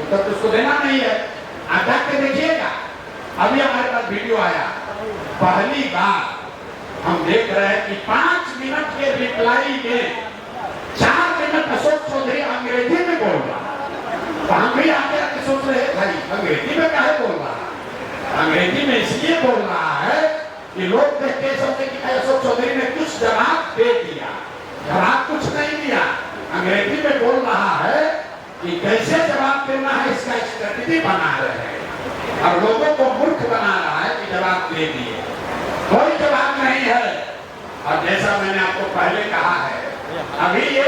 उत्तर तो उसको देना नहीं है। आप जाके देखिएगा, अभी हमारे पास वीडियो आया, पहली बार हम देख रहे हैं कि 5 मिनट के रिप्लाई में 4 मिनट अशोक चौधरी अंग्रेजी में बोल रहा। तो हम भी आगे आके सोच रहे हैं भाई अंग्रेजी में काहे बोल रहा। अंग्रेजी में इसलिए बोल रहा है कि लोग देख के समझे कि अशोक चौधरी ने कुछ जवाब दे दिया, जवाब कुछ नहीं दिया। अंग्रेजी में बोल रहा है कि कैसे जवाब देना है इसका स्ट्रेटेजी बना रहे हैं और लोगों को मूर्ख बना रहा है कि जवाब दे दिए, कोई जवाब नहीं है। और जैसा मैंने आपको पहले कहा है, अभी ये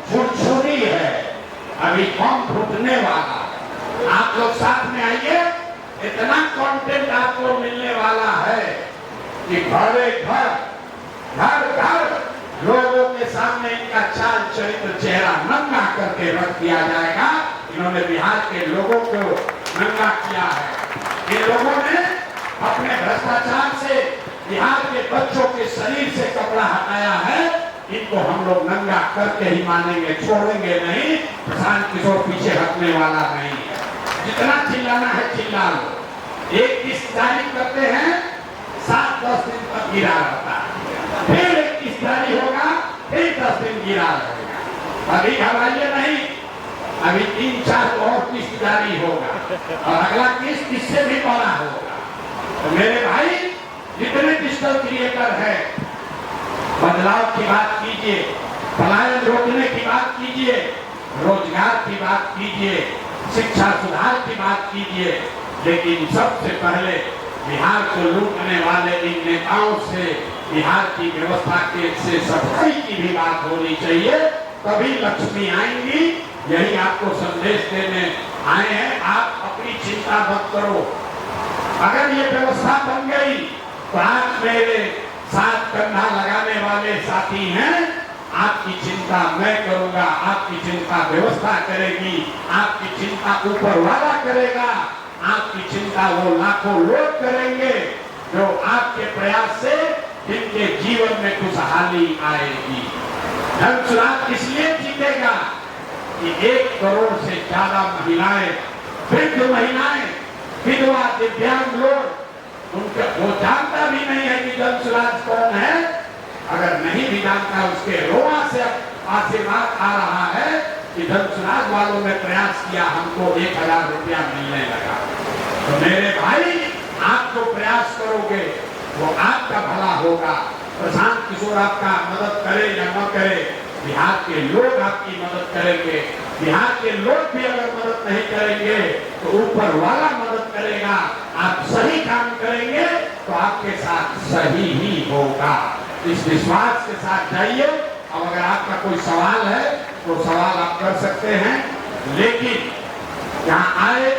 छुरछुरी है, अभी कौन फूटने वाला है। आप लोग साथ में आइए, इतना कंटेंट आपको मिलने वाला है कि घरे घर घर घर लोगों के सामने इनका चाल चरित्र चेहरा नंगा करके रख दिया जाएगा। इन्होंने बिहार के लोगों को नंगा किया है। इन लोगों ने अपने भ्रष्टाचार से बिहार के बच्चों के शरीर से कपड़ा हटाया है। इनको हम लोग नंगा करके ही मानेंगे, छोड़ेंगे नहीं। प्रशांत किशोर पीछे हटने वाला नहीं है। जितना चिल्लाना है चिल्ला लो। एक किस्त जारी करते हैं, 7-10 दिन तक गिरा रहता है, फिर एक किस्त जारी होगा, फिर 10 दिन गिरा रहेगा। अभी घबराइए नहीं, अभी 3-4 और किस्त जारी होगा और अगला किस्त इससे भी बड़ा होगा। तो मेरे भाई जितने डिजिटल क्रिएटर है, बदलाव की बात कीजिए, पलायन रोकने की बात कीजिए, रोजगार की बात कीजिए, शिक्षा सुधार की बात कीजिए, लेकिन सबसे पहले बिहार को लूटने वाले इन नेताओं से बिहार की व्यवस्था के से सफाई की भी बात होनी चाहिए, तभी लक्ष्मी आएंगी। यही आपको संदेश देने आए हैं। आप अपनी चिंता मत करो, अगर ये व्यवस्था बन गई तो आप मेरे साथ कंधा लगाने वाले साथी हैं। आपकी चिंता मैं करूंगा, आपकी चिंता व्यवस्था करेगी, आपकी चिंता ऊपर वाला करेगा, आपकी चिंता वो लाखों लोग करेंगे जो आपके प्रयास से जिनके जीवन में खुशहाली आएगी। धनसुराज इसलिए जीतेगा कि 1 करोड़ से ज्यादा महिलाएं, वृद्ध महिलाएं, विधवा, दिव्यांग लोग, उनका वो जानता भी नहीं है कि धनसुराज कौन है। अगर नहीं भी जानता, उसके रोआ से आशीर्वाद आ रहा है कि धनसुराज वालों ने प्रयास किया, हमको 1000 रुपया मिलने लगा। तो मेरे भाई, आप जो प्रयास करोगे वो आपका भला होगा। प्रशांत किशोर आपका मदद करे या न करे, बिहार के लोग आपकी मदद करेंगे। बिहार के लोग भी अगर मदद नहीं करेंगे तो ऊपर वाला मदद करेगा। आप सही काम करेंगे तो आपके साथ सही ही होगा। इस विश्वास के साथ जाइए। अब अगर आपका कोई सवाल है तो सवाल आप कर सकते हैं, लेकिन यहाँ आए,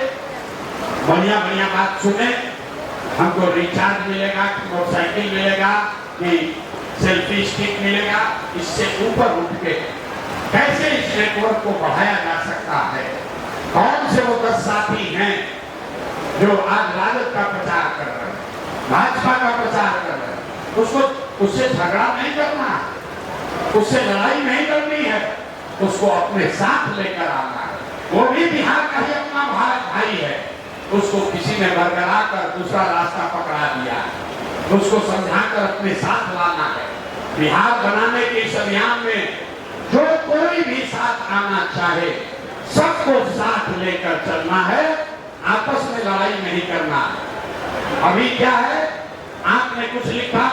बढ़िया बढ़िया बात सुने। हमको रिचार्ज मिलेगा कि मोटरसाइकिल मिलेगा कि सेल्फी स्टिक मिलेगा, इससे ऊपर उठ के कैसे इस नेटवर्क को बढ़ाया जा सकता है। कौन से वो 10 साथी हैं जो आज राजद का प्रचार कर रहे हैं, भाजपा का प्रचार कर रहे हैं, उससे झगड़ा नहीं करना है, उससे लड़ाई नहीं करनी है, उसको अपने साथ लेकर आना है। वो भी बिहार का ही अपना भाई है। उसको किसी ने बरकरा कर दूसरा रास्ता पकड़ा दिया, उसको समझाकर अपने साथ लाना है। बिहार बनाने के इस अभियान में जो कोई भी साथ आना चाहे, सबको साथ लेकर चलना है, आपस में लड़ाई नहीं करना है। अभी क्या है, आपने कुछ लिखा,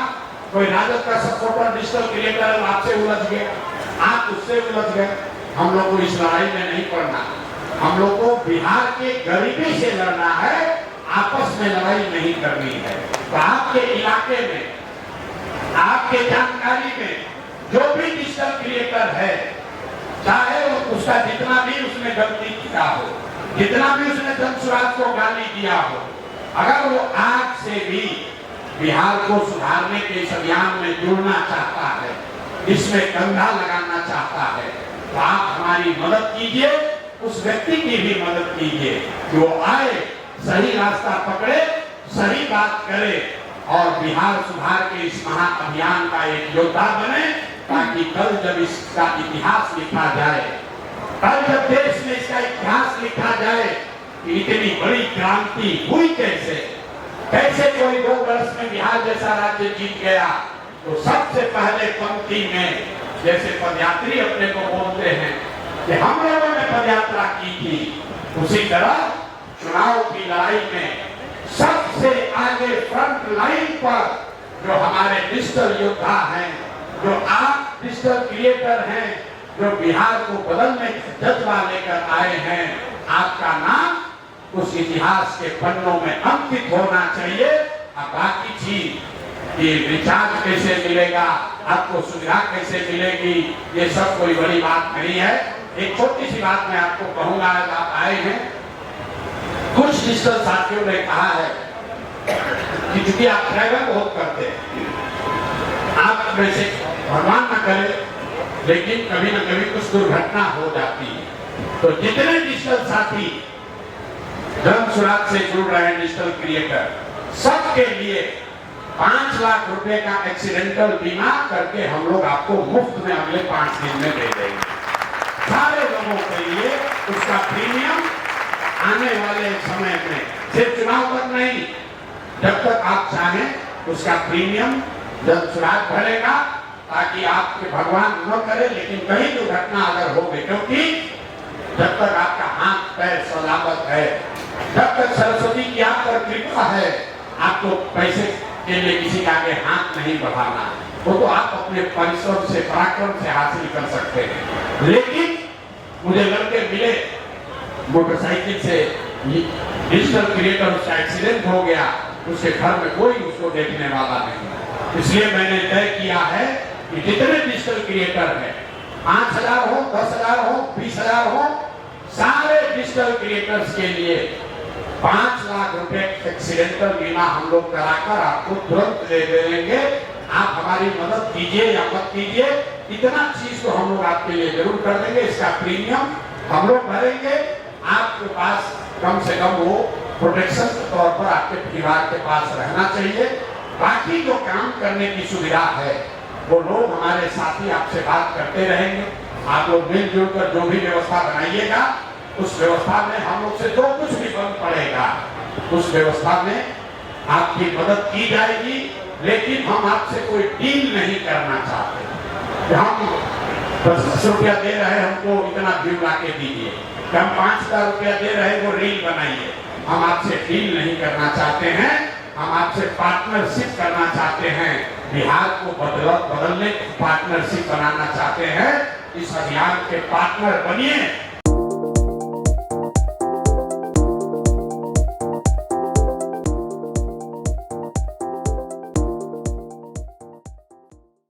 कोई राजद का सपोर्टर डिजिटल क्रिएटर आपसे उलझ गया, आप उससे उलझ गए। हम लोग को इस लड़ाई में नहीं पड़ना। हम लोग को बिहार के गरीबी से लड़ना है, आपस में लड़ाई नहीं करनी है। तो आपके इलाके में, आपके जानकारी में जो भी डिजिटल क्रिएटर है, चाहे वो उसका जितना भी उसने गलती किया हो, जितना भी उसने धनसुराज को गाली दिया हो, अगर वो आज से भी बिहार को सुधारने के इस अभियान में जुड़ना चाहता है, इसमें कंधा लगाना चाहता है, तो आप हमारी मदद कीजिए, उस व्यक्ति की भी मदद कीजिए कि वो आए, सही रास्ता पकड़े, सही बात करे और बिहार सुधार के इस महाअभियान का एक योद्धा बने, ताकि कल जब इसका इतिहास लिखा जाए कल जब देश में इसका इतिहास लिखा जाए कि इतनी बड़ी क्रांति हुई कैसे, कैसे कोई 2 वर्ष में बिहार जैसा राज्य जीत गया, तो सबसे पहले पंक्ति में जैसे पदयात्री अपने को बोलते हैं कि हम लोगों ने पदयात्रा की थी, उसी तरह चुनाव की लड़ाई में सबसे आगे फ्रंट लाइन पर जो हमारे डिजिटल योद्धा हैं, जो आप डिजिटल क्रिएटर हैं, जो बिहार को बदलने का जज्बा लेकर आए हैं, आपका नाम उस इतिहास के पन्नों में अंकित होना चाहिए। अब बाकी चीज ये रिचार्ज कैसे मिलेगा, आपको सुविधा कैसे मिलेगी, ये सब कोई बड़ी बात नहीं है। एक छोटी सी बात मैं आपको कहूंगा, आज आप आए हैं, कुछ डिजिटल साथियों ने कहा है कि चूंकि आप ट्रैवल बहुत करते हैं, आप में से भगवान न करे लेकिन कभी न कभी कुछ दुर्घटना हो जाती है, तो जितने डिजिटल साथी धर्म सुराग से जुड़ रहे हैं, डिजिटल क्रिएटर, सबके लिए 5 लाख रुपए का एक्सीडेंटल बीमा करके हम लोग आपको मुफ्त में अगले 5 दिन में दे देंगे। सारे लोगों के लिए उसका प्रीमियम आने वाले समय में, सिर्फ चुनाव तक नहीं, जब तक आप चाहें उसका प्रीमियम जब सुराग भरेगा, ताकि आपके भगवान न करे लेकिन कहीं दुर्घटना अगर हो गई, क्योंकि जब तक आपका हाथ पैर सलामत है, जब तक सरस्वती की आप पर कृपा है, आपको पैसे के लिए किसी के आगे हाथ नहीं बढ़ाना, वो तो आप अपने परिश्रम से, पराक्रम से हासिल कर सकते हैं। लेकिन मुझे लड़के मिले मोटरसाइकिल से, डिजिटल क्रिएटर, उसका एक्सीडेंट हो गया, उसके घर में कोई उसको देखने वाला नहीं, इसलिए मैंने तय किया है कि जितने डिजिटल क्रिएटर हैं, 5,000 हो, 10,000 हो, 20,000 हो, सारे डिजिटल क्रिएटर्स के लिए 5 लाख रुपए एक्सीडेंटल बीमा हम लोग कराकर आपको तुरंत दे देंगे। आप हमारी मदद कीजिए या मत कीजिए, इतना चीज को हम लोग आपके लिए जरूर कर देंगे। इसका प्रीमियम हम लोग भरेंगे, आपके पास कम से कम वो प्रोटेक्शन के तौर पर आपके परिवार के पास रहना चाहिए। बाकी जो काम करने की सुविधा है वो लोग हमारे साथी आपसे बात करते रहेंगे, आप लोग मिलजुल कर जो भी व्यवस्था बनाइएगा, उस व्यवस्था में हम लोग से जो कुछ भी बन पड़ेगा उस व्यवस्था में आपकी मदद की जाएगी। लेकिन हम आपसे कोई डील नहीं करना चाहते, हम 10 रुपया दे रहे हैं, हमको इतना व्यू ला के दीजिए, हम 5,000 रुपया दे रहे हैं, वो रील बनाइए। हम आपसे डील नहीं करना चाहते हैं, हम आपसे पार्टनरशिप करना चाहते हैं, बिहार को बदलने पार्टनरशिप बनाना चाहते हैं। इस अभियान के पार्टनर बनिए।